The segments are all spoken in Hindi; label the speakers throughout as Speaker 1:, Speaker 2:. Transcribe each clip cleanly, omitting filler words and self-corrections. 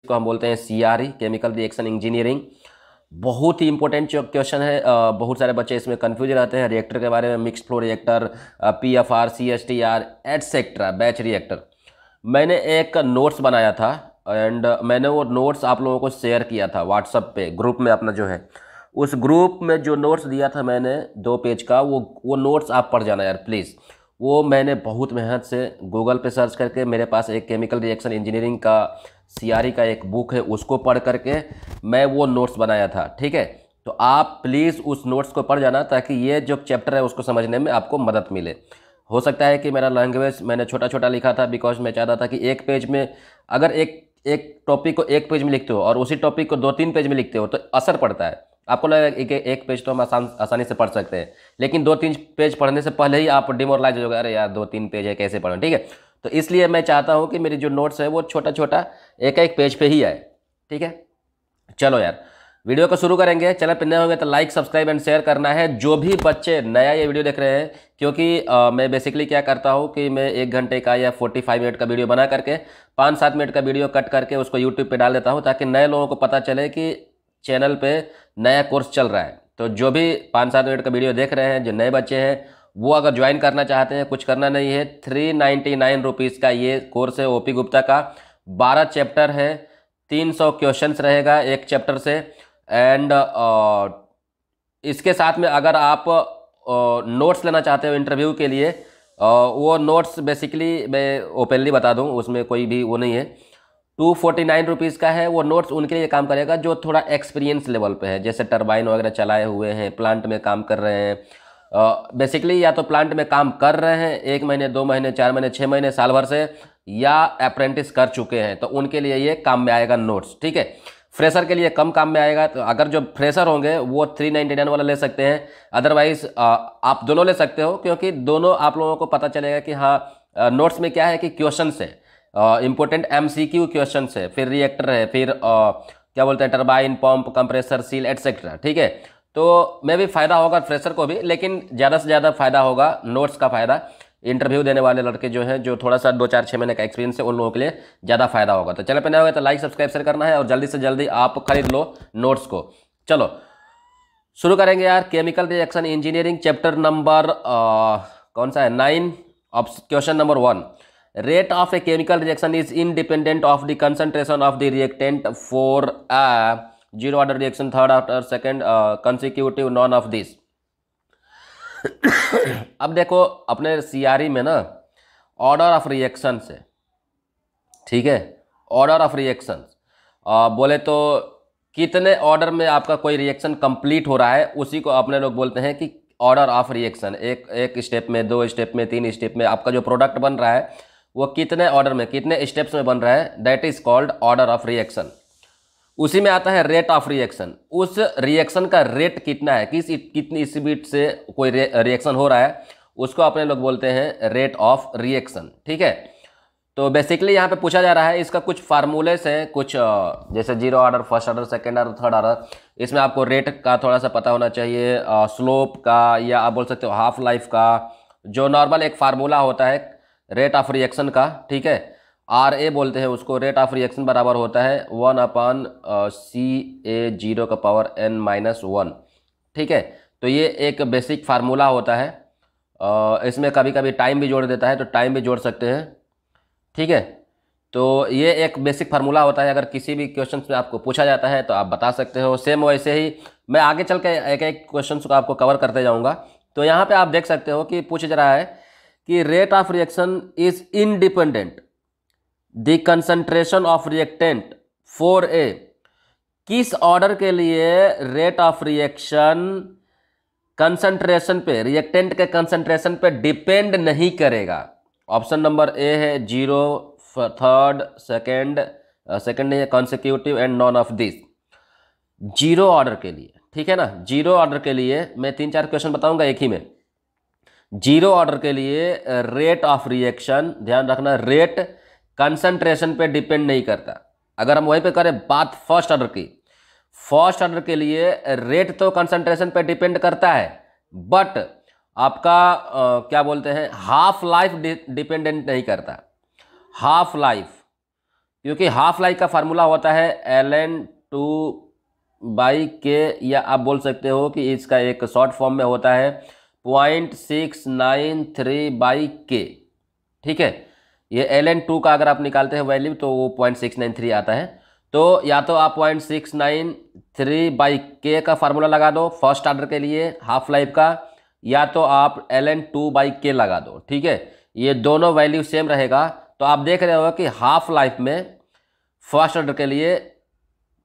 Speaker 1: को हम बोलते हैं सीआरई, केमिकल रिएक्शन इंजीनियरिंग। बहुत ही इंपॉर्टेंट जो क्वेश्चन है। बहुत सारे बच्चे इसमें कंफ्यूज रहते हैं रिएक्टर के बारे में, mixed flow reactor, PFR, CSTR etcetera, batch reactor. मैंने एक नोट्स बनाया था एंड मैंने वो नोट्स आप लोगों को शेयर किया था व्हाट्सएप पे, ग्रुप में अपना जो है। उस ग्रुप में जो नोट्स दिया था मैंने 2 पेज का, वो नोट्स आप पढ़ जाना यार प्लीज़। वो मैंने बहुत मेहनत से गूगल पे सर्च करके, मेरे पास एक केमिकल रिएक्शन इंजीनियरिंग का सीआरई का एक बुक है, उसको पढ़ करके मैं वो नोट्स बनाया था। ठीक है, तो आप प्लीज़ उस नोट्स को पढ़ जाना ताकि ये जो चैप्टर है उसको समझने में आपको मदद मिले। हो सकता है कि मेरा लैंग्वेज मैंने छोटा छोटा लिखा था बिकॉज मैं चाहता था कि एक पेज में, अगर एक एक टॉपिक को एक पेज में लिखते हो और उसी टॉपिक को 2-3 पेज में लिखते हो तो असर पड़ता है। आपको लगेगा एक पेज तो हम आसानी से पढ़ सकते हैं, लेकिन 2-3 पेज पढ़ने से पहले ही आप डिमोरलाइज हो गए, अरे यार 2-3 पेज है कैसे पढ़ें। ठीक है, तो इसलिए मैं चाहता हूँ कि मेरी जो नोट्स है वो छोटा छोटा एक एक पेज पे ही आए। ठीक है, चलो यार वीडियो को शुरू करेंगे। चैनल पर नए होंगे तो लाइक, सब्सक्राइब एंड शेयर करना है। जो भी बच्चे नया ये वीडियो देख रहे हैं, क्योंकि मैं बेसिकली क्या करता हूँ कि मैं 1 घंटे का या 45 मिनट का वीडियो बना करके 5-7 मिनट का वीडियो कट करके उसको यूट्यूब पे डाल देता हूँ ताकि नए लोगों को पता चले कि चैनल पे नया कोर्स चल रहा है। तो जो भी 5-7 मिनट का वीडियो देख रहे हैं, जो नए बच्चे हैं, वो अगर ज्वाइन करना चाहते हैं, कुछ करना नहीं है, 399 रुपीज़ का ये कोर्स है ओपी गुप्ता का। 12 चैप्टर है, 300 क्वेश्चंस रहेगा एक चैप्टर से। एंड इसके साथ में अगर आप नोट्स लेना चाहते हो इंटरव्यू के लिए, वो नोट्स बेसिकली मैं ओपनली बता दूं, उसमें कोई भी वो नहीं है। 249 रुपीज़ का है वो नोट्स। उनके लिए काम करेगा जो थोड़ा एक्सपीरियंस लेवल पे है, जैसे टरबाइन वगैरह चलाए हुए हैं, प्लांट में काम कर रहे हैं। बेसिकली या तो प्लांट में काम कर रहे हैं 1 महीने, 2 महीने, 4 महीने, 6 महीने, साल भर से, या अप्रेंटिस कर चुके हैं, तो उनके लिए ये काम में आएगा नोट्स। ठीक है, फ्रेशर के लिए कम काम में आएगा। तो अगर जो फ्रेशर होंगे वो 399 वाला ले सकते हैं, अदरवाइज आप दोनों ले सकते हो, क्योंकि दोनों आप लोगों को पता चलेगा कि हाँ नोट्स में क्या है कि क्वेश्चन है, इंपॉर्टेंट एमसीक्यू क्वेश्चन है, फिर रिएक्टर है, फिर क्या बोलते हैं turbine, pump, compressor, seal etcetera. ठीक है, तो मैं भी फ़ायदा होगा फ्रेशर को भी, लेकिन ज़्यादा से ज़्यादा फ़ायदा होगा नोट्स का फ़ायदा इंटरव्यू देने वाले लड़के जो हैं, जो थोड़ा सा 2-4-6 महीने का एक्सपीरियंस है, उन लोगों के लिए ज़्यादा फायदा होगा। तो चैनल पे नए होगा तो लाइक, सब्सक्राइब, शेयर करना है और जल्दी से जल्दी आप खरीद लो नोट्स को। चलो शुरू करेंगे यार। Chemical reaction engineering chapter number कौन सा है, 9 of question number 1। Rate of a chemical reaction is independent of the concentration of the reactant for a zero order reaction, third after second consecutive, none of this. अब देखो अपने सीआरई में ना ऑर्डर ऑफ रिएक्शन से, ठीक है, ऑर्डर ऑफ रिएक्शन बोले तो कितने ऑर्डर में आपका कोई रिएक्शन कंप्लीट हो रहा है, उसी को अपने लोग बोलते हैं कि ऑर्डर ऑफ रिएक्शन। एक स्टेप में, 2 स्टेप में, 3 स्टेप में आपका जो प्रोडक्ट बन रहा है वो कितने ऑर्डर में, कितने स्टेप्स में बन रहा है, that is called order of reaction. उसी में आता है रेट ऑफ रिएक्शन। उस रिएक्शन का रेट कितना है, कितनी स्पीड से कोई रिएक्शन हो रहा है, उसको अपने लोग बोलते हैं रेट ऑफ रिएक्शन। ठीक है, तो बेसिकली यहाँ पे पूछा जा रहा है, इसका कुछ फार्मूलेस हैं, कुछ जैसे zero order, first order, second order, third order. इसमें आपको रेट का थोड़ा सा पता होना चाहिए, स्लोप का, या आप बोल सकते हो हाफ लाइफ का, जो नॉर्मल एक फार्मूला होता है रेट ऑफ रिएक्शन का। ठीक है, RA बोलते हैं उसको। रेट ऑफ रिएक्शन बराबर होता है 1/CA0⁻n-1। ठीक है, तो ये एक बेसिक फार्मूला होता है। इसमें कभी कभी टाइम भी जोड़ देता है, तो टाइम भी जोड़ सकते हैं। ठीक है, तो ये एक बेसिक फार्मूला होता है। अगर किसी भी क्वेश्चन में आपको पूछा जाता है तो आप बता सकते हो। सेम वैसे ही मैं आगे चल के एक एक क्वेश्चन को आपको कवर करते जाऊँगा। तो यहाँ पर आप देख सकते हो कि पूछ जा रहा है कि rate of reaction is independent the concentration of reactant for a. किस ऑर्डर के लिए रेट ऑफ रिएक्शन कंसंट्रेशन पे, रिएक्टेंट के कंसंट्रेशन पे डिपेंड नहीं करेगा। ऑप्शन नंबर ए है 0, थर्ड, सेकेंड नहीं है, consecutive and none of this. Zero order के लिए, ठीक है ना, जीरो ऑर्डर के लिए मैं 3-4 क्वेश्चन बताऊंगा एक ही में। जीरो ऑर्डर के लिए रेट ऑफ रिएक्शन, ध्यान रखना, रेट कंसंट्रेशन पे डिपेंड नहीं करता। अगर हम वहीं पे करें बात फर्स्ट ऑर्डर की, फर्स्ट ऑर्डर के लिए रेट तो कंसंट्रेशन पे डिपेंड करता है, बट आपका क्या बोलते हैं, हाफ लाइफ डिपेंडेंट नहीं करता। हाफ लाइफ क्योंकि हाफ लाइफ का फार्मूला होता है ln2/k, या आप बोल सकते हो कि इसका एक शॉर्ट फॉर्म में होता है 0.693/k। ठीक है, ये ln2 का अगर आप निकालते हैं वैल्यू तो वो 0.693 आता है। तो या तो आप 0.693/k का फार्मूला लगा दो फर्स्ट ऑर्डर के लिए हाफ लाइफ का, या तो आप ln2/k लगा दो। ठीक है, ये दोनों वैल्यू सेम रहेगा। तो आप देख रहे हो कि हाफ लाइफ में फर्स्ट ऑर्डर के लिए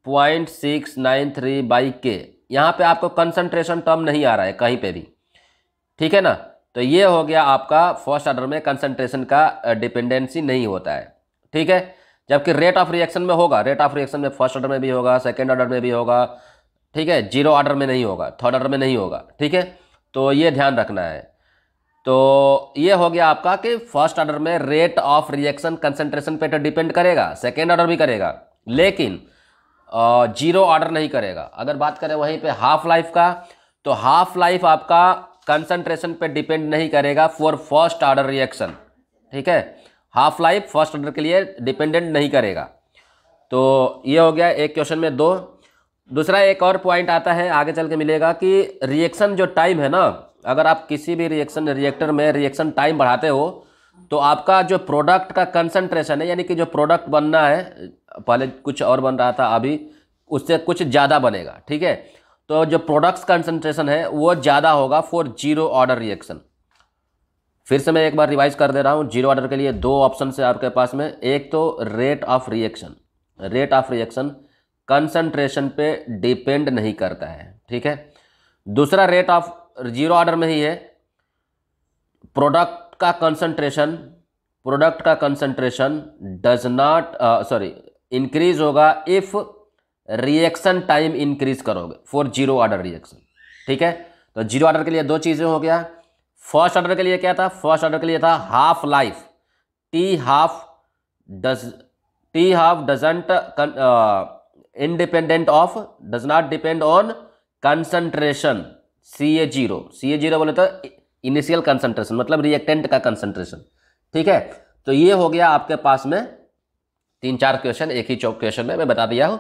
Speaker 1: 0.693/k, यहाँ पे आपको कंसंट्रेशन टर्म नहीं आ रहा है कहीं पे भी। ठीक है ना, तो ये हो गया आपका फर्स्ट ऑर्डर में कंसंट्रेशन का डिपेंडेंसी नहीं होता है। ठीक है, जबकि रेट ऑफ रिएक्शन में होगा। रेट ऑफ रिएक्शन में फर्स्ट ऑर्डर में भी होगा, सेकेंड ऑर्डर में भी होगा। ठीक है, जीरो ऑर्डर में नहीं होगा, थर्ड ऑर्डर में नहीं होगा। ठीक है, तो ये ध्यान रखना है। तो ये हो गया आपका कि फर्स्ट ऑर्डर में रेट ऑफ रिएक्शन कंसंट्रेशन पे तो डिपेंड करेगा, सेकेंड ऑर्डर भी करेगा, लेकिन जीरो ऑर्डर नहीं करेगा। अगर बात करें वहीं पे हाफ लाइफ का, तो हाफ लाइफ आपका कंसंट्रेशन पे डिपेंड नहीं करेगा फॉर फर्स्ट ऑर्डर रिएक्शन। ठीक है, हाफ लाइफ फर्स्ट ऑर्डर के लिए डिपेंडेंट नहीं करेगा। तो ये हो गया एक क्वेश्चन में दो। दूसरा एक और पॉइंट आता है, आगे चल के मिलेगा, कि रिएक्शन जो टाइम है ना, अगर आप किसी भी रिएक्टर में रिएक्शन टाइम बढ़ाते हो तो आपका जो प्रोडक्ट का कंसंट्रेशन है, यानी कि जो प्रोडक्ट बनना है, पहले कुछ और बन रहा था, अभी उससे कुछ ज़्यादा बनेगा। ठीक है, तो जो प्रोडक्ट्स कंसंट्रेशन है वो ज़्यादा होगा फॉर जीरो ऑर्डर रिएक्शन। फिर से मैं एक बार रिवाइज कर दे रहा हूँ। जीरो ऑर्डर के लिए दो ऑप्शन है आपके पास में, एक तो rate of reaction. Rate of reaction concentration पे डिपेंड नहीं करता है। ठीक है, दूसरा रेट ऑफ जीरो ऑर्डर में ही है, प्रोडक्ट का कंसंट्रेशन डज नॉट इंक्रीज होगा इफ रिएक्शन टाइम इंक्रीज करोगे फॉर जीरो ऑर्डर रिएक्शन। ठीक है, तो जीरो ऑर्डर के लिए दो चीज़ें हो गया। फर्स्ट ऑर्डर के लिए क्या था? फर्स्ट ऑर्डर के लिए था half life, T half doesn't independent of, does not depend on concentration CA0 बोले तो इनिशियल कंसंट्रेशन, मतलब रिएक्टेंट का कंसंट्रेशन। ठीक है, तो ये हो गया आपके पास में 3-4 क्वेश्चन एक ही क्वेश्चन में मैं बता दिया हूँ।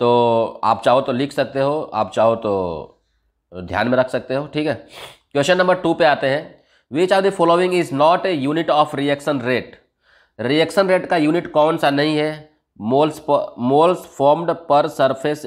Speaker 1: तो आप चाहो तो लिख सकते हो, आप चाहो तो ध्यान में रख सकते हो। ठीक है, क्वेश्चन नंबर 2 पे आते हैं। Which of the following is not a unit of reaction rate? Reaction rate का यूनिट कौन सा नहीं है? मोल्स फॉर्म्ड पर सरफेस